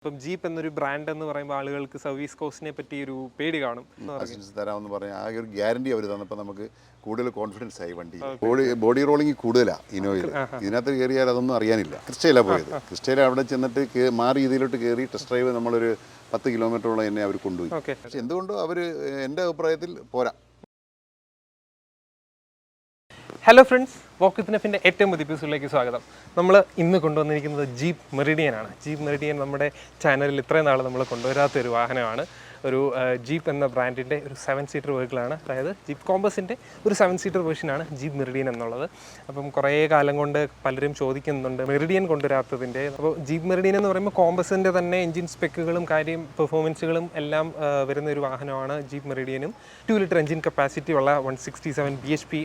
ഇപ്പം ജീപ്പ് എന്നൊരു ബ്രാൻഡ് എന്ന് പറയുമ്പോൾ ആളുകൾക്ക് സർവീസ് കോസ്റ്റിനെ പറ്റി ഒരു പേടി കാണും. അസിസ്റ്റൻസ് തരാമെന്ന് പറഞ്ഞാൽ ആ ഒരു ഗ്യാരണ്ടി അവർ തന്നപ്പോൾ നമുക്ക് കൂടുതൽ കോൺഫിഡൻസ് ആയി വണ്ടി. ബോഡി റോളിംഗ് കൂടുതലാണ് ഇനോയിൽ. ഇതിനകത്ത് കയറിയാൽ അതൊന്നും അറിയാനില്ല. ക്രിസ്റ്റയിലാണ് പോയത്. ക്രിസ്റ്റയിൽ അവിടെ ചെന്നിട്ട് മാറി ഇതിലോട്ട് കയറി ടെസ്റ്റ് ഡ്രൈവ് നമ്മളൊരു 10 കിലോമീറ്ററോളം എന്നെ അവർ കൊണ്ടുപോയി. പക്ഷെ എന്തുകൊണ്ടോ അവർ എൻ്റെ അഭിപ്രായത്തിൽ പോരാ. ഹലോ ഫ്രണ്ട്സ്, വോക്ക് വിത്ത് നെഫിൻ്റെ ഏറ്റവും പുതിയ എപ്പിസോഡിലേക്ക് സ്വാഗതം. നമ്മൾ ഇന്ന് കൊണ്ടുവന്നിരിക്കുന്നത് ജീപ്പ് മെറിഡിയൻ ആണ്. ജീപ്പ് മെറിഡിയൻ നമ്മുടെ ചാനലിൽ ഇത്രയും നാൾ നമ്മൾ കൊണ്ടുവരാത്തൊരു വാഹനമാണ്. ഒരു ജീപ്പ് എന്ന ബ്രാൻഡിൻ്റെ ഒരു 7 സീറ്റർ വെഹിക്കിളാണ്. അതായത് ജീപ്പ് കോമ്പസിൻ്റെ ഒരു 7 സീറ്റർ വേർഷനാണ് ജീപ്പ് മെറിഡിയൻ എന്നുള്ളത്. അപ്പം കുറേ കാലം കൊണ്ട് പലരും ചോദിക്കുന്നുണ്ട് മെറിഡിയൻ കൊണ്ടുവരാത്തതിൻ്റെ. അപ്പോൾ ജീപ്പ് മെറിഡിയൻ എന്ന് പറയുമ്പോൾ കോമ്പസിൻ്റെ തന്നെ എഞ്ചിൻ സ്പെക്കുകളും പെർഫോമൻസുകളും എല്ലാം വരുന്ന ഒരു വാഹനമാണ് ജീപ്പ് മെറിഡിയനും. 2 ലിറ്റർ എഞ്ചിൻ കപ്പാസിറ്റി ഉള്ള 167 bhp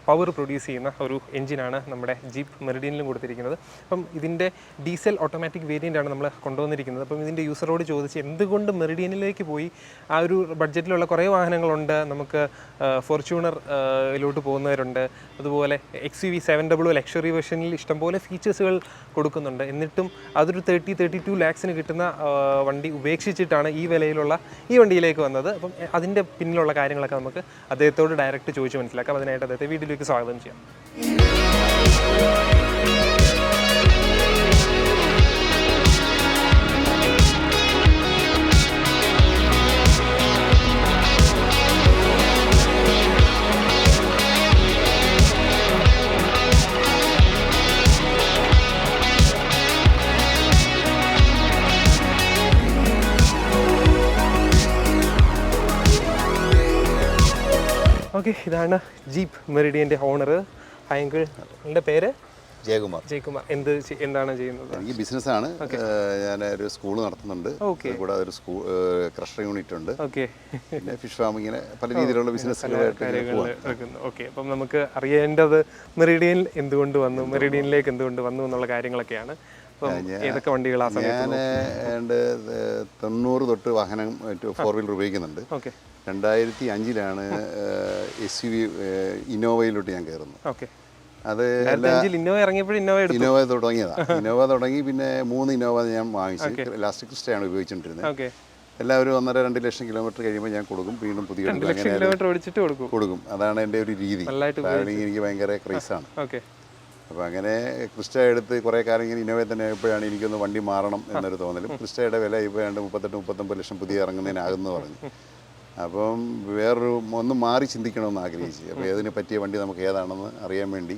പവർ പ്രൊഡ്യൂസ് ചെയ്യുന്ന ഒരു എഞ്ചിനാണ് നമ്മുടെ ജീപ്പ് മെറിഡിയനിലും കൊടുത്തിരിക്കുന്നത്. അപ്പം ഇതിൻ്റെ ഡീസൽ ഓട്ടോമാറ്റിക് വേരിയൻ്റ് ആണ് നമ്മൾ കൊണ്ടുവന്നിരിക്കുന്നത്. അപ്പം ഇതിൻ്റെ യൂസറോട് ചോദിച്ച് എന്തുകൊണ്ട് മെറിഡിയനിലേക്ക് പോയി. ആ ഒരു ബഡ്ജറ്റിലുള്ള കുറേ വാഹനങ്ങളുണ്ട്. നമുക്ക് ഫോർച്യൂണറിലോട്ട് പോകുന്നവരുണ്ട്. അതുപോലെ XUV 700 ലക്ഷറി വെർഷനിൽ ഇഷ്ടംപോലെ ഫീച്ചേഴ്സുകൾ കൊടുക്കുന്നുണ്ട്. എന്നിട്ടും അതൊരു 32 lakhsന് കിട്ടുന്ന വണ്ടി ഉപേക്ഷിച്ചിട്ടാണ് ഈ വിലയിലുള്ള ഈ വണ്ടിയിലേക്ക് വന്നത്. അപ്പം അതിൻ്റെ പിന്നിലുള്ള കാര്യങ്ങളൊക്കെ നമുക്ക് അദ്ദേഹത്തോട് ഡയറക്റ്റ് ചോദിച്ച് മനസ്സിലാക്കാം. അതിനായിട്ട് അദ്ദേഹത്തെ വീഡിയോയിലേക്ക് സ്വാഗതം ചെയ്യാം. ഓക്കെ, ഇതാണ് ജീപ്പ് മെറിഡിയൻ്റെ ഓണർ. ഹായ് അങ്കിൾ, എൻ്റെ പേര് ജയകുമാർ. എന്താണ് ചെയ്യുന്നത്? എനിക്ക് ബിസിനസ്സാണ്. ഞാൻ ഒരു സ്കൂൾ നടത്തുന്നുണ്ട്. കൂടാതെ ഒരു ക്രഷർ യൂണിറ്റ് ഉണ്ട്. പിന്നെ ഫിഷ് ഫാമിങ്ങിന് പല രീതിയിലുള്ള ബിസിനസ്സുകളായിട്ട്. ഓക്കെ, അപ്പം നമുക്ക് അറിയേണ്ടത് മെറിഡിയൻ എന്തുകൊണ്ട് വന്നു, മെറിഡിയനിലേക്ക് എന്തുകൊണ്ട് വന്നു എന്നുള്ള കാര്യങ്ങളൊക്കെയാണ്. ഏതൊക്കെ വണ്ടികളാണ്? ഞാൻ 90 തൊട്ട് വാഹനം 4 വീലർ ഉപയോഗിക്കുന്നുണ്ട്. 2005 SUV ഇന്നോവയിലോട്ട് ഞാൻ കയറുന്നത്. അത് ഇന്നോവ തുടങ്ങിയതാണ്. ഇന്നോവ തുടങ്ങി പിന്നെ 3 ഇന്നോവ ഞാൻ വാങ്ങിച്ചു. ലാസ്റ്റ് ക്രിസ്റ്റയാണ് ഉപയോഗിച്ചുകൊണ്ടിരുന്നത്. എല്ലാവരും 1.5-2 ലക്ഷം കിലോമീറ്റർ കഴിയുമ്പോൾ ഞാൻ കൊടുക്കും. വീണ്ടും പുതിയ കൊടുക്കും. അതാണ് എൻ്റെ ഒരു രീതി. ട്രാവലിംഗ് എനിക്ക് ഭയങ്കര ക്രൈസാണ്. അപ്പോൾ അങ്ങനെ ക്രിസ്റ്റ എടുത്ത് കുറേ കാലം ഇങ്ങനെ ഇന്നോവയിൽ തന്നെ ആയപ്പോഴാണ് എനിക്കൊന്ന് വണ്ടി മാറണം എന്നൊരു തോന്നലും. ക്രിസ്റ്റയുടെ വില ഇപ്പോൾ 38-39 ലക്ഷം പുതിയ ഇറങ്ങുന്നതിനാകുമെന്ന് പറഞ്ഞു. അപ്പം ഒന്ന് മാറി ചിന്തിക്കണമെന്ന് ആഗ്രഹിച്ചു. അപ്പോൾ ഏതിന് പറ്റിയ വണ്ടി നമുക്ക് ഏതാണെന്ന് അറിയാൻ വേണ്ടി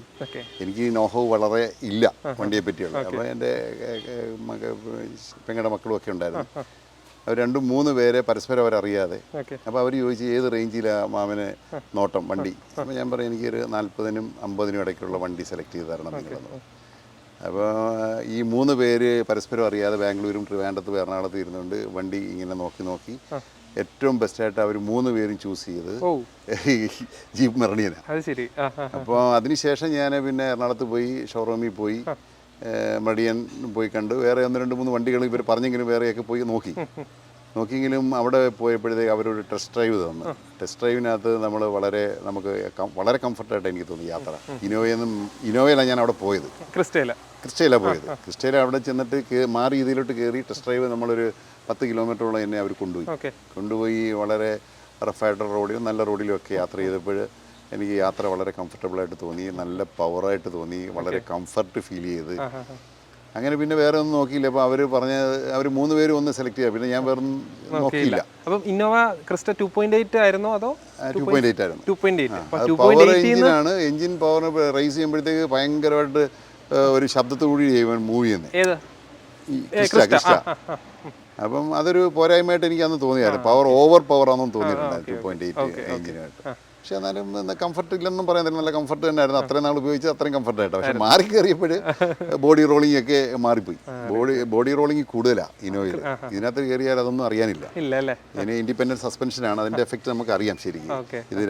എനിക്ക് നോഹവ് വളരെ ഇല്ല വണ്ടിയെ പറ്റിയുള്ള. അപ്പോൾ എൻ്റെ പെങ്ങളുടെ മക്കളും ഒക്കെ ഉണ്ടായിരുന്നു. അവർ 2-3 പേരെ പരസ്പരം അവരറിയാതെ. അപ്പോൾ അവർ ചോദിച്ചു ഏത് റേഞ്ചിലാണ് മാമന് നോട്ടം വണ്ടി. അപ്പോൾ ഞാൻ പറയും എനിക്കൊരു 40-നും 50-നും ഇടയ്ക്കുള്ള വണ്ടി സെലക്ട് ചെയ്ത് തരണം എന്നുള്ളത്. അപ്പോൾ ഈ 3 പേര് പരസ്പരം അറിയാതെ ബാംഗ്ലൂരും ട്രിവാൻഡ്രത്തും എറണാകുളത്തും ഇരുന്നുകൊണ്ട് വണ്ടി ഇങ്ങനെ നോക്കി ഏറ്റവും ബെസ്റ്റായിട്ട് അവർ 3 പേരും ചൂസ് ചെയ്ത് ജീപ്പ് മെറിഡിയനാണ്. അപ്പോൾ അതിനുശേഷം ഞാൻ പിന്നെ എറണാകുളത്ത് പോയി, ഷോറൂമിൽ പോയി, മെറിഡിയൻ പോയി കണ്ടു. വേറെ 1-2-3 വണ്ടികൾ ഇവർ പറഞ്ഞെങ്കിലും വേറെയൊക്കെ പോയി നോക്കിയെങ്കിലും അവിടെ പോയപ്പോഴത്തേക്ക് അവരൊരു ടെസ്റ്റ് ഡ്രൈവ് തന്നു. ടെസ്റ്റ് ഡ്രൈവിനകത്ത് നമുക്ക് വളരെ കംഫർട്ടായിട്ട് എനിക്ക് തോന്നി യാത്ര. ഇന്നോവയിലാണ് ഞാൻ അവിടെ പോയത്. ക്രിസ്റ്റയിലാണ് പോയത്. ക്രിസ്റ്റയിൽ അവിടെ ചെന്നിട്ട് മാറി ഇതിലോട്ട് കയറി ടെസ്റ്റ് ഡ്രൈവ് നമ്മളൊരു 10 കിലോമീറ്ററോളം എന്നെ അവർ കൊണ്ടുപോയി വളരെ റഫായിട്ടുള്ള റോഡിലും നല്ല റോഡിലും ഒക്കെ യാത്ര ചെയ്തപ്പോൾ എനിക്ക് യാത്ര വളരെ കംഫർട്ടബിളായിട്ട് തോന്നി. നല്ല പവറായിട്ട് തോന്നി. വളരെ കംഫർട്ട് ഫീൽ ചെയ്ത്. അങ്ങനെ പിന്നെ വേറെ ഒന്നും നോക്കിയില്ല. അപ്പോൾ അവർ 3 പേരും ഒന്ന് സെലക്ട് ചെയ്യാം. പിന്നെ ഞാൻ വേറെ നോക്കിയില്ല. അപ്പം ഇന്നോവ ക്രിസ്റ്റ 2.8 ആയിരുന്നോ അതോ? 2.8 ആയിരുന്നു. പവർ എഞ്ചിനാണ്. എഞ്ചിൻ പവർ റൈസ് ചെയ്യുമ്പോഴത്തേക്ക് ഭയങ്കരമായിട്ട് ഒരു ശബ്ദത്തോടുകൂടി മൂവ് ചെയ്യുന്നത്. അപ്പം അതൊരു പോരായ്മയായിട്ട് എനിക്ക് അന്ന് തോന്നിയായിരുന്നു. ഓവർ പവർ ആണെന്ന് തോന്നിയിട്ടുണ്ടായിരുന്നു 2.8 എഞ്ചിനായിട്ട്. പക്ഷെ എന്നാലും കംഫർട്ട് ഇല്ലെന്നും പറയാൻ നല്ല കംഫർട്ട് തന്നെയായിരുന്നു. അത്രയും നാൾ ഉപയോഗിച്ച് അത്രയും കംഫർട്ടായിട്ട്. പക്ഷെ മാറി കയറിയപ്പോൾ ബോഡി റോളിംഗ് ഒക്കെ മാറിപ്പോയി. ബോഡി റോളിംഗ് കൂടുതലാണ് ഇനോയിൽ. ഇതിനകത്ത് കയറിയാൽ അതൊന്നും അറിയാനില്ല. ഇതിന് ഇൻഡിപെൻഡൻറ്റ് സസ്പെൻഷനാണ്. അതിൻ്റെ എഫക്റ്റ് നമുക്ക് അറിയാം ശരിക്കും.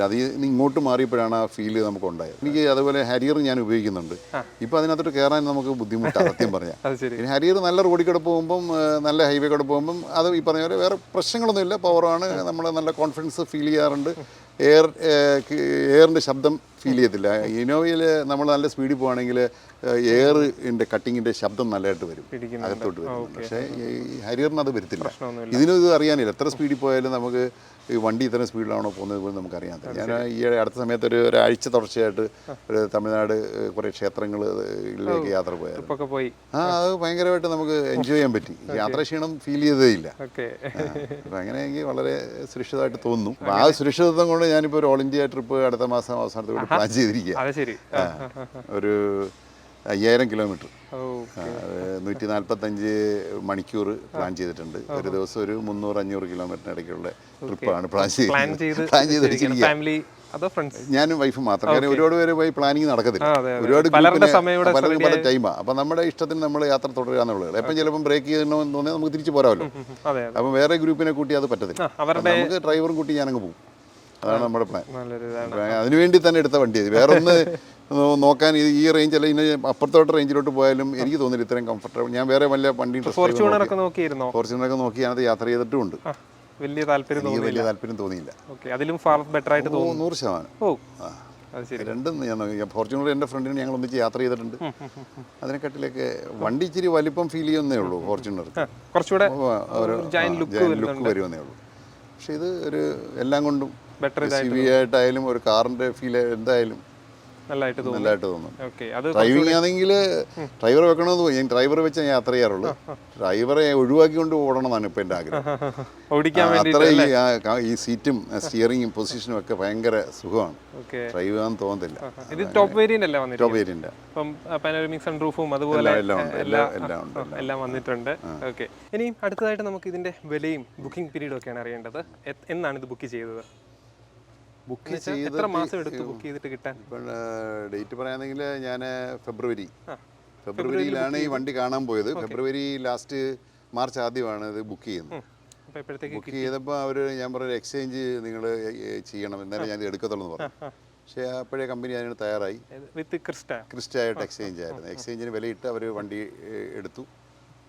അതിൽ ഇങ്ങോട്ട് മാറിയപ്പോഴാണ് ആ ഫീല് നമുക്ക് ഉണ്ടായത്. എനിക്ക് അതുപോലെ ഹാരിയർ ഞാൻ ഉപയോഗിക്കുന്നുണ്ട്. ഇപ്പോൾ അതിനകത്തോട്ട് കയറാൻ നമുക്ക് ബുദ്ധിമുട്ടാണ് സത്യം പറഞ്ഞാൽ. പിന്നെ ഹാരിയർ നല്ല റോഡിൽ കൂടെ പോകുമ്പം, നല്ല ഹൈവേ കൂടെ പോകുമ്പം അത് ഈ പറഞ്ഞ പോലെ വേറെ പ്രശ്നങ്ങളൊന്നുമില്ല. പവറാണ്. നമ്മൾ നല്ല കോൺഫിഡൻസ് ഫീൽ ചെയ്യാറുണ്ട്. എയറിൻ്റെ ശബ്ദം ഫീൽ ചെയ്യത്തില്ല. ഇനോവയിൽ നമ്മൾ നല്ല സ്പീഡിൽ പോവുകയാണെങ്കിൽ എയറിൻ്റെ കട്ടിങ്ങിൻ്റെ ശബ്ദം നല്ലതായിട്ട് വരും, അകത്തോട്ട് വരും. പക്ഷേ ഈ ഹരിയറിന് അത് വരത്തില്ല. ഇതിനും ഇത് അറിയാനില്ല, എത്ര സ്പീഡിൽ പോയാലും നമുക്ക് ഈ വണ്ടി ഇത്രയും സ്പീഡിലാണോ പോകുന്നത് പോലും നമുക്കറിയാൻ പറ്റും. ഞാൻ ഈ അടുത്ത സമയത്ത് ഒരാഴ്ച തുടർച്ചയായിട്ട് ഒരു തമിഴ്നാട് കുറേ ക്ഷേത്രങ്ങളിലേക്ക് യാത്ര പോയായിരുന്നു. അത് ഭയങ്കരമായിട്ട് നമുക്ക് എൻജോയ് ചെയ്യാൻ പറ്റി. യാത്ര ക്ഷീണം ഫീൽ ചെയ്തേ ഇല്ല. അപ്പം അങ്ങനെ എനിക്ക് വളരെ സുരക്ഷിതമായിട്ട് തോന്നുന്നു. ആ സുരക്ഷിതത്വം കൊണ്ട് ഞാനിപ്പോൾ ഒരു ഓൾ ഇന്ത്യ ട്രിപ്പ് അടുത്ത മാസം അവസാനത്തോടെ പ്ലാൻ ചെയ്തിരിക്കുക. ഒരു 5000 കിലോമീറ്റർ, 145 മണിക്കൂർ പ്ലാൻ ചെയ്തിട്ടുണ്ട്. ഒരു ദിവസം ഒരു 300-500 കിലോമീറ്ററിന് ഇടയ്ക്കുള്ള ട്രിപ്പാണ് പ്ലാൻ ചെയ്ത് വെച്ചിരിക്കുക. ഞാനും വൈഫും മാത്രം. കാരണം ഒരുപാട് പേര് പോയി പ്ലാനിങ് നടക്കത്തില്ല, ഒരുപാട് പലർക്കും പല ടൈമാണ്. അപ്പം നമ്മുടെ ഇഷ്ടത്തിന് നമ്മൾ യാത്ര തുടരുക എന്നുള്ളത്. എപ്പം ചിലപ്പം ബ്രേക്ക് ചെയ്യണമെന്ന് തോന്നിയാൽ നമുക്ക് തിരിച്ചു പോരാമല്ലോ. അപ്പം വേറെ ഗ്രൂപ്പിനെ കൂട്ടി അത് പറ്റത്തില്ല. നമുക്ക് ഡ്രൈവറും കൂട്ടി ഞാനങ്ങ് പോകും. അതാണ് നമ്മുടെ പ്ലാൻ. അതിനുവേണ്ടി തന്നെ എടുത്ത വണ്ടി. വേറെ ഒന്ന് നോക്കാൻ ഈ റേഞ്ച് അല്ല, ഇനി അപ്പുറത്തോട്ട് റേഞ്ചിലോട്ട് പോയാലും എനിക്ക് തോന്നില്ല ഇത്രയും കംഫർട്ടബിൾ. ഞാൻ വേറെ വല്ല വണ്ടി ഫോർച്യൂണറൊക്കെ നോക്കി ഞാനത് യാത്ര ചെയ്തിട്ടുമുണ്ട്. വലിയ താല്പര്യം തോന്നിയില്ല. 100%. രണ്ടും ഞാൻ നോക്കി. ഫോർച്യൂണർ എൻ്റെ ഫ്രണ്ടിന് ഞങ്ങൾ ഒന്നിച്ച് യാത്ര ചെയ്തിട്ടുണ്ട്. അതിനെക്കാട്ടിലൊക്കെ വണ്ടി ഇച്ചിരി വലിപ്പം ഫീൽ ചെയ്യുന്നേ ഉള്ളൂ. ഫോർച്യൂണർ കുറച്ചുകൂടെ ലുക്ക് വരുമെന്നേ ഉള്ളൂ. പക്ഷെ ഇത് ഒരു എല്ലാം കൊണ്ടും ആയിട്ടായാലും ഒരു കാറിൻ്റെ ഫീൽ എന്തായാലും നല്ലതായിട്ട് തോന്നും. ഡ്രൈവിംഗ് ആണെങ്കിൽ ഡ്രൈവർ വെക്കണമെന്ന് തോന്നി. ഞാൻ ഡ്രൈവർ വെച്ച് ഞാൻ യാത്ര ചെയ്യാറുള്ളൂ. ഡ്രൈവറെ ഒഴിവാക്കിക്കൊണ്ട് ഓടണമെന്നാണ് ഇപ്പം എൻ്റെ ആഗ്രഹം. അത്ര ഈ സീറ്റും സ്റ്റിയറിങ്ങും പൊസിഷനും ഒക്കെ ഭയങ്കര സുഖമാണ്. ഡ്രൈവ് ചെയ്യാൻ തോന്നത്തില്ല. ടോപ്പ് വേരിയന്റ് ടോപ്പ് വേരിയന്റ് എല്ലാം വന്നിട്ടുണ്ട്. ഓക്കെ, ഇനി അടുത്തതായിട്ട് നമുക്ക് ഇതിന്റെ വിലയും ബുക്കിംഗ് പീരീഡും ഒക്കെയാണ് അറിയേണ്ടത്. എന്നാണ് ഇത് ബുക്ക് ചെയ്തത്? ബുക്ക് ചെയ്ത് എത്ര മാസം എടുത്തു ബുക്ക് ചെയ്തിട്ട് കിട്ടാൻ? ഡേറ്റ് പറയാണെങ്കിൽ ഞാൻ ഫെബ്രുവരിയിലാണ് ഈ വണ്ടി കാണാൻ പോയത്. ഫെബ്രുവരി ലാസ്റ്റ് മാർച്ച് ആദ്യമാണ് ഇത് ബുക്ക് ചെയ്യുന്നത്. ബുക്ക് ചെയ്തപ്പോൾ അവർ ഞാൻ പറഞ്ഞ എക്സ്ചേഞ്ച് നിങ്ങൾ ചെയ്യണം, എന്നാലും ഞാൻ ഇത് എടുക്കത്തുള്ളൂ എന്ന് പറഞ്ഞു. പക്ഷേ അപ്പോഴേ കമ്പനി അതിന് തയ്യാറായി. ക്രിസ്റ്റയായിട്ട് എക്സ്ചേഞ്ച് ആയിരുന്നു. എക്സ്ചേഞ്ചിന് വിലയിട്ട് അവർ വണ്ടി എടുത്തു.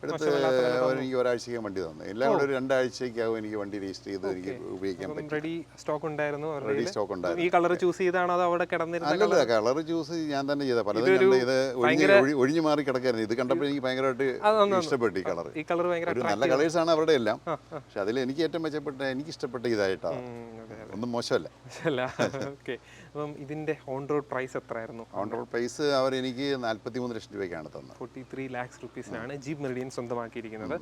എനിക്ക് ഒരാഴ്ചയ്ക്ക് വണ്ടി തന്നു. എല്ലാം കൂടെ ഒരു 2 ആഴ്ചയ്ക്കാവും എനിക്ക് വണ്ടി രജിസ്റ്റർ ചെയ്ത് എനിക്ക് ഉപയോഗിക്കാൻ പറ്റും. റെഡി സ്റ്റോക്ക് ഉണ്ടായിരുന്നു. ഈ കളർ ചൂസ് ചെയ്താണോ അതോ അവിടെ കിടന്നിരുന്നത്? അല്ലല്ല, കളർ ചൂസ് ഞാൻ തന്നെ ചെയ്ത. പലതും ഇത് ഒഴിഞ്ഞു മാറി കിടക്കായിരുന്നു. ഇത് കണ്ടപ്പോൾ എനിക്ക് ഭയങ്കരമായിട്ട് ഇഷ്ടപ്പെട്ടു. ഈ കളർ ഒരു നല്ല കളേഴ്സാണ് അവരുടെ എല്ലാം. പക്ഷെ അതിൽ എനിക്ക് ഏറ്റവും മെച്ചപ്പെട്ട എനിക്ക് ഇഷ്ടപ്പെട്ട ഇതായിട്ടാണ്. ഒന്നും മോശമല്ല. അപ്പം ഇതിന്റെ ഓൺ റോഡ് പ്രൈസ് എത്രയായിരുന്നു? ഓൺ റോഡ് പ്രൈസ് അവർ എനിക്ക് 43 ലക്ഷം രൂപയ്ക്കാണ് തന്നത്. 43 lakhs rupees-നാണ് ജീപ്പ് മെറിഡിയൻ സ്വന്തമാക്കിയിരിക്കുന്നത്.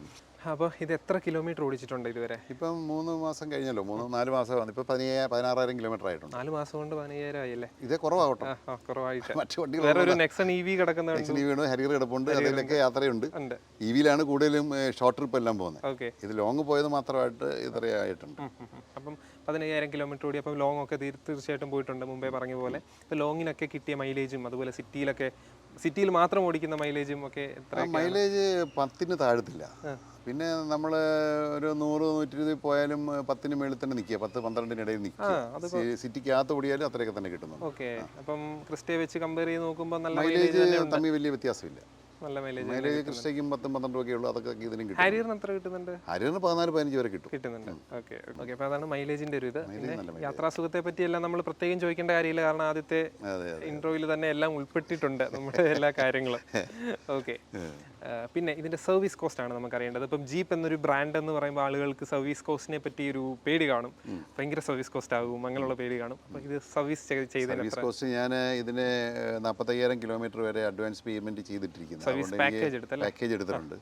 അപ്പോൾ ഇത് എത്ര കിലോമീറ്റർ ഓടിച്ചിട്ടുണ്ട് ഇതുവരെ? ഇപ്പം 3 മാസം കഴിഞ്ഞല്ലോ, 4 മാസം. ഇപ്പം 16,000 കിലോമീറ്റർ ആയിട്ടുണ്ട്. 4 മാസം കൊണ്ട് 15,000 ആയില്ലേ? ഇതേ കുറവാകട്ടെ. കുറവായിട്ട് മറ്റു വണ്ടി വേറെ ഒരു നെക്സൺ EV കിടക്കുന്നുണ്ട്, ഹരിയർ കിടപ്പുണ്ട്. അതിലൊക്കെ യാത്രയുണ്ട്. EV-ലാണ് കൂടുതലും ഷോർട്ട് ട്രിപ്പ് എല്ലാം പോകുന്നത്. ഇത് ലോങ് പോയത് മാത്രമായിട്ട് ഇത്രയായിട്ടുണ്ട്. അപ്പം 15,000 കിലോമീറ്റർ ഓടി. അപ്പം ലോങ് ഒക്കെ തീർച്ചയായിട്ടും പോയിട്ടുണ്ട്. മുമ്പേ പറഞ്ഞ പോലെ ഇപ്പോൾ ലോങ്ങിനൊക്കെ കിട്ടിയ മൈലേജും അതുപോലെ സിറ്റിയിൽ മാത്രം ഓടിക്കുന്ന മൈലേജും ഒക്കെ മൈലേജ് 10-ന് താഴത്തില്ല. പിന്നെ നമ്മൾ ഒരു 100-120 പോയാലും 10-ന് മേളിൽ തന്നെ നിൽക്കുക, 10-12-ന് ഇടയിൽ നിൽക്കുക. സിറ്റിക്കകത്ത് ഓടിയാലും അത്രയൊക്കെ തന്നെ കിട്ടുന്നു. ഓക്കെ, അപ്പം ക്രിസ്റ്റയെ വെച്ച് കമ്പയർ ചെയ്ത് നോക്കുമ്പോൾ നല്ല മൈലേജ് തമ്മിൽ വലിയ വ്യത്യാസമില്ല. നല്ല മൈലേജ് ക്രിസ്റ്റയ്ക്കും 10-12 ഒക്കെ ഉള്ളൂ. അതൊക്കെ ഇതിനും കിട്ടും. ഹരിയറിന് എത്ര കിട്ടുന്നുണ്ട്? ഹരിയറിന് 14-15 വരെ കിട്ടുന്നുണ്ട്. ഓക്കെ, അപ്പോൾ അതാണ് മൈലേജിന്റെ ഒരു ഇത്. യാത്രാസുഖത്തെ പറ്റിയെല്ലാം നമ്മൾ പ്രത്യേകം ചോദിക്കേണ്ട കാര്യമില്ല, കാരണം ആദ്യത്തെ ഇൻട്രോയിൽ തന്നെ എല്ലാം ഉൾപ്പെട്ടിട്ടുണ്ട് നമ്മുടെ എല്ലാ കാര്യങ്ങളും. ഓക്കെ, പിന്നെ ഇതിന്റെ സർവീസ് കോസ്റ്റ് ആണ് നമുക്ക് അറിയേണ്ടത്. ഇപ്പം ജീപ്പ് എന്നൊരു ബ്രാൻഡ് എന്ന് പറയുമ്പോൾ ആളുകൾക്ക് സർവീസ് കോസ്റ്റിനെ പറ്റി ഒരു പേടി കാണും, ഭയങ്കര സർവീസ് കോസ്റ്റ് ആകും, അങ്ങനെയുള്ള പേടി കാണും. അപ്പോൾ ഇത് സർവീസ് ചെയ്തതിന് കോസ്റ്റ് ഞാൻ ഇതിന് 45,000 കിലോമീറ്റർ വരെ അഡ്വാൻസ് പേയ്മെന്റ് ചെയ്തിട്ടിരിക്കുന്നു. പാക്കേജ് എടുത്തിട്ടുണ്ട്.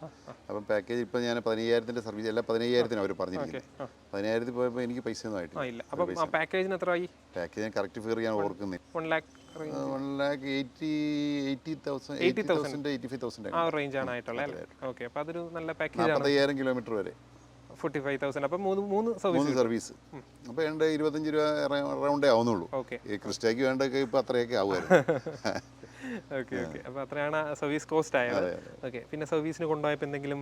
അപ്പം പാക്കേജ് ഇപ്പം ഞാൻ 15,000-ന്റെ സർവീസ് അല്ല, 15,000-ന് അവർ പറഞ്ഞിരിക്കുന്നത്. 15,000 പോയപ്പോൾ എനിക്ക് പൈസ ഒന്നും ആയിട്ടില്ല. അപ്പം പാക്കേജിന് എത്ര ആയി? പാക്കേജ് ഞാൻ കറക്റ്റ് ഫിഗർ ഞാൻ ഓർക്കുന്നില്ല. 1,80,000 ആ റേഞ്ച് ആണ് ആയിട്ടുള്ളത്. ഓക്കെ, അപ്പോൾ അതൊരു നല്ല പാക്കേജ് ആണ്. 45,000 കിലോമീറ്റർ വരെ 45,000. അപ്പം മൂന്ന് സർവീസ്. അപ്പോൾ 25 രൂപ റൗണ്ടേ ആവുന്നുള്ളൂ. ഈ ക്രിസ്റ്റയ്ക്ക് വേണ്ടൊക്കെ ഇപ്പം അത്രയൊക്കെ ആവുമായിരുന്നു. ഓക്കെ, അപ്പോൾ അത്രയാണ് സർവീസ് കോസ്റ്റ് ആയത്. ഓക്കെ, പിന്നെ സർവീസിന് കൊണ്ടുപോയപ്പോൾ എന്തെങ്കിലും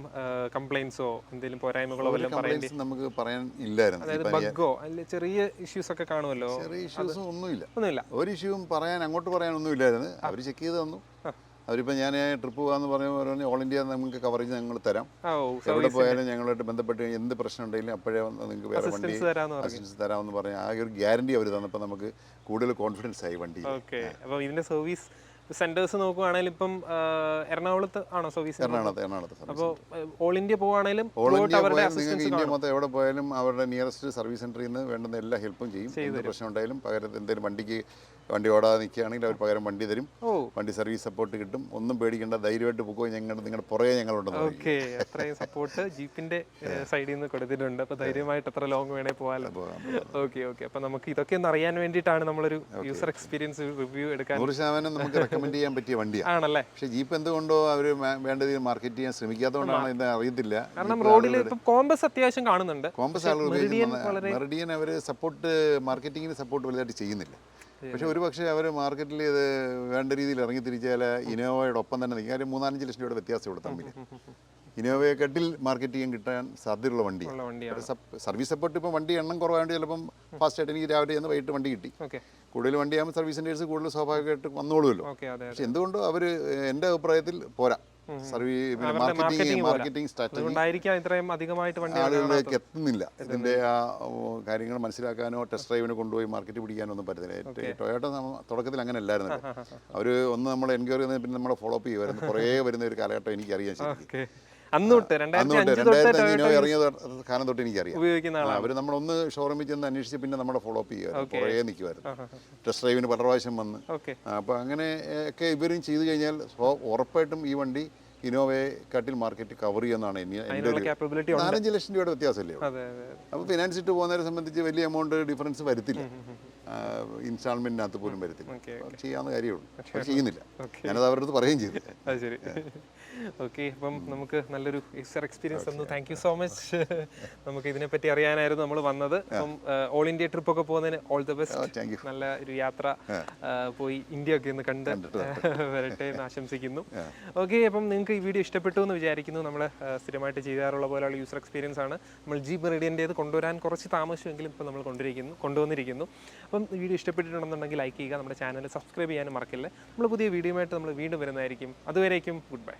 കംപ്ലൈൻസോ എന്തെങ്കിലും പോരായ്മകളോ നമുക്ക് പറയാൻ ഇല്ലായിരുന്നു. അതായത് ബഗ്ഗോ അല്ലെ ചെറിയ ഇഷ്യൂസ് ഒക്കെ കാണുമല്ലോ? ചെറിയ ഇഷ്യൂസ് ഒന്നുമില്ല. ഒരു ഇഷ്യൂവും അങ്ങോട്ട് പറയാനൊന്നും ഇല്ലായിരുന്നു. അവർ ചെക്ക് ചെയ്ത് തന്നു. അവരിപ്പോൾ ഞാൻ ട്രിപ്പ് പോകാമെന്ന് പറഞ്ഞ ഓൾ ഇന്ത്യ നമുക്ക് കവറേജ് ഞങ്ങൾ തരാം. ഓ, എവിടെ പോയാലും ഞങ്ങളുമായിട്ട് ബന്ധപ്പെട്ട് കഴിഞ്ഞാൽ എന്ത് പ്രശ്നം ഉണ്ടെങ്കിലും അപ്പോഴേ നിങ്ങൾക്ക് വേറെ വണ്ടി അസിസ്റ്റൻസ് തരാമെന്ന് പറഞ്ഞാൽ ആ ഒരു ഗ്യാരണ്ടി അവർ തന്നപ്പോൾ നമുക്ക് കൂടുതൽ കോൺഫിഡൻസ് ആയി വണ്ടി. ഓക്കെ, അപ്പോൾ ഇതിൻ്റെ സർവീസ് സെന്റേഴ്സ് നോക്കുവാണെങ്കിലും ഇപ്പം എറണാകുളത്ത് ആണോ സർവീസ്? എറണാകുളത്ത്. അപ്പോൾ ഓൾ ഇന്ത്യ പോവുകയാണെങ്കിലും നിങ്ങൾക്ക് ഇന്ത്യ മൊത്തം എവിടെ പോയാലും അവരുടെ നിയറസ്റ്റ് സർവീസ് സെന്ററിൽ നിന്ന് വേണ്ടുന്ന എല്ലാ ഹെൽപ്പും ചെയ്യും. എന്ത് പ്രശ്നം ഉണ്ടായാലും പകരം എന്തെങ്കിലും വണ്ടി ഓടാതെ നിൽക്കുകയാണെങ്കിൽ അവർ പകരം വണ്ടി തരും. വണ്ടി സർവീസ് സപ്പോർട്ട് കിട്ടും. ഒന്നും പേടിക്കേണ്ട, ധൈര്യമായിട്ട് പോകുക. നിങ്ങളുടെ പുറകെ ഞങ്ങളുണ്ടെന്ന്. ഓക്കെ, അത്രയും സപ്പോർട്ട് ജീപ്പിന്റെ സൈഡിൽ നിന്ന് കൊടുത്തിട്ടുണ്ട്. അപ്പോൾ ധൈര്യമായിട്ട് എത്ര ലോങ് വേണേ പോകാമല്ലോ. ഓക്കെ, അപ്പോൾ നമുക്ക് ഇതൊക്കെ ഒന്ന് അറിയാൻ വേണ്ടിയിട്ടാണ് നമ്മളൊരു യൂസർ എക്സ്പീരിയൻസ് റിവ്യൂ എടുക്കാൻ 100% നമുക്ക് റെക്കമെൻഡ് ചെയ്യാൻ പറ്റിയ വണ്ടിയാണ് ആണല്ലേ. പക്ഷേ ജീപ്പ് എന്തുകൊണ്ടോ അവർ വേണ്ട രീതിയിൽ മാർക്കറ്റ് ചെയ്യാൻ ശ്രമിക്കാത്തതുകൊണ്ടാണ് ഇത് അറിയത്തില്ല. കാരണം റോഡിൽ ഇപ്പം കോമ്പസ് അത്യാവശ്യം കാണുന്നുണ്ട്. കോമ്പസ് ആളുകൾ മെറിഡിയൻ അവർ സപ്പോർട്ട് മാർക്കറ്റിങ്ങിന് സപ്പോർട്ട് വലുതായിട്ട് ചെയ്യുന്നില്ല. പക്ഷേ ഒരു പക്ഷേ അവർ മാർക്കറ്റിൽ ഇത് വേണ്ട രീതിയിൽ ഇറങ്ങി തിരിച്ചാൽ ഇനോവയുടെ ഒപ്പം തന്നെ നിൽക്കും. കാര്യം 3-5 ലക്ഷം രൂപയുടെ വ്യത്യാസം ഇവിടെ തമ്മിൽ. ഇനോവയെക്കാട്ടിൽ മാർക്കറ്റ് ചെയ്യാൻ കിട്ടാൻ സാധ്യതയുള്ള വണ്ടിയാണ്. സർവീസ് സപ്പോർട്ട് ഇപ്പം വണ്ടി എണ്ണം കുറവായതുകൊണ്ട് ചിലപ്പം ഫാസ്റ്റായിട്ട് എനിക്ക് രാവിലെ ചെന്ന് വൈകിട്ട് വണ്ടി കിട്ടി. കൂടുതൽ വണ്ടിയാകുമ്പോൾ സർവീസ് സെൻറ്റേഴ്സ് കൂടുതൽ സ്വാഭാവികമായിട്ട് വന്നോളുമല്ലോ. പക്ഷെ എന്തുകൊണ്ടോ അവർ എൻ്റെ അഭിപ്രായത്തിൽ പോരാ. മാർക്കറ്റിംഗ് സ്ട്രാറ്റജി ആളുകളിലേക്ക് എത്തുന്നില്ല. ഇതിൻ്റെ ആ കാര്യങ്ങൾ മനസ്സിലാക്കാനോ ടെസ്റ്റ് ഡ്രൈവിന് കൊണ്ടുപോയി മാർക്കറ്റ് പിടിക്കാനോ ഒന്നും പറ്റുന്നില്ല. ടൊയോട്ട തുടക്കത്തിൽ അങ്ങനെ അല്ലായിരുന്നു. അവർ ഒന്ന് നമ്മൾ എൻക്വയറി ചെയ്യുന്നത് പിന്നെ നമ്മളെ ഫോളോ അപ്പ് ചെയ്യുമായിരുന്നു. കുറേ വരുന്ന ഒരു കാലഘട്ടം എനിക്കറിയാം. ഇറങ്ങിയ കാലം തൊട്ട് എനിക്കറിയാം. അവർ നമ്മളൊന്ന് ഷോറൂമിൽ ചെന്ന് അന്വേഷിച്ച് പിന്നെ നമ്മളെ ഫോളോ അപ്പ് ചെയ്യുമായിരുന്നു. കുറേ നിൽക്കുമായിരുന്നു. ടെസ്റ്റ് ഡ്രൈവിന് പല പ്രാവശ്യം വന്ന്. അപ്പോൾ അങ്ങനെയൊക്കെ ഇവരും ചെയ്തു കഴിഞ്ഞാൽ ഉറപ്പായിട്ടും ഈ വണ്ടി ഇനോവയെക്കാട്ടിൽ മാർക്കറ്റ് കവർ ചെയ്യുന്നതാണ് എൻ്റെ ഒരു 4-5 ലക്ഷം രൂപയുടെ വ്യത്യാസമല്ലേ. അപ്പോൾ ഫിനാൻസ് ഇട്ട് പോകുന്നവരെ സംബന്ധിച്ച് വലിയ എമൗണ്ട് ഡിഫറൻസ് വരുത്തില്ല. ഇൻസ്റ്റാൾമെൻറ്റിനകത്ത് പോലും വരുത്തില്ല. ചെയ്യാവുന്ന കാര്യമുള്ളൂ. പക്ഷേ ചെയ്യുന്നില്ല. ഞാനത് അവരുടെ അടുത്ത് പറയുകയും ചെയ്തു. ഓക്കെ, അപ്പം നമുക്ക് നല്ലൊരു യൂസർ എക്സ്പീരിയൻസ് തന്നു. Thank you so much. നമുക്ക് ഇതിനെപ്പറ്റി അറിയാനായിരുന്നു നമ്മൾ വന്നത്. അപ്പം ഓൾ ഇന്ത്യ ട്രിപ്പൊക്കെ പോകുന്നതിന് ഓൾ ദ ബെസ്റ്റ്. നല്ല ഒരു യാത്ര പോയി ഇന്ത്യ ഒക്കെ ഒന്ന് കണ്ട് വരട്ടെ എന്ന് ആശംസിക്കുന്നു. ഓക്കെ, അപ്പം നിങ്ങൾക്ക് ഈ വീഡിയോ ഇഷ്ടപ്പെട്ടു എന്ന് വിചാരിക്കുന്നു. നമ്മൾ സ്ഥിരമായിട്ട് ചെയ്യാറുള്ള പോലെയുള്ള യൂസർ എക്സ്പീരിയൻസ് ആണ്. നമ്മൾ ജീപ്പ് മെറിഡിയൻ്റേത് കൊണ്ടുവരാൻ കുറച്ച് താമസമെങ്കിലും ഇപ്പോൾ നമ്മൾ കൊണ്ടുവന്നിരിക്കുന്നു. അപ്പം വീഡിയോ ഇഷ്ടപ്പെട്ടിട്ടുണ്ടെന്നുണ്ടെങ്കിൽ ലൈക്ക് ചെയ്യുക. നമ്മുടെ ചാനൽ സബ്സ്ക്രൈബ് ചെയ്യാനും മറക്കില്ല. നമ്മൾ പുതിയ വീഡിയോയുമായിട്ട് നമ്മൾ വീണ്ടും വരുന്നതായിരിക്കും. അതുവരേക്കും ഗുഡ് ബൈ.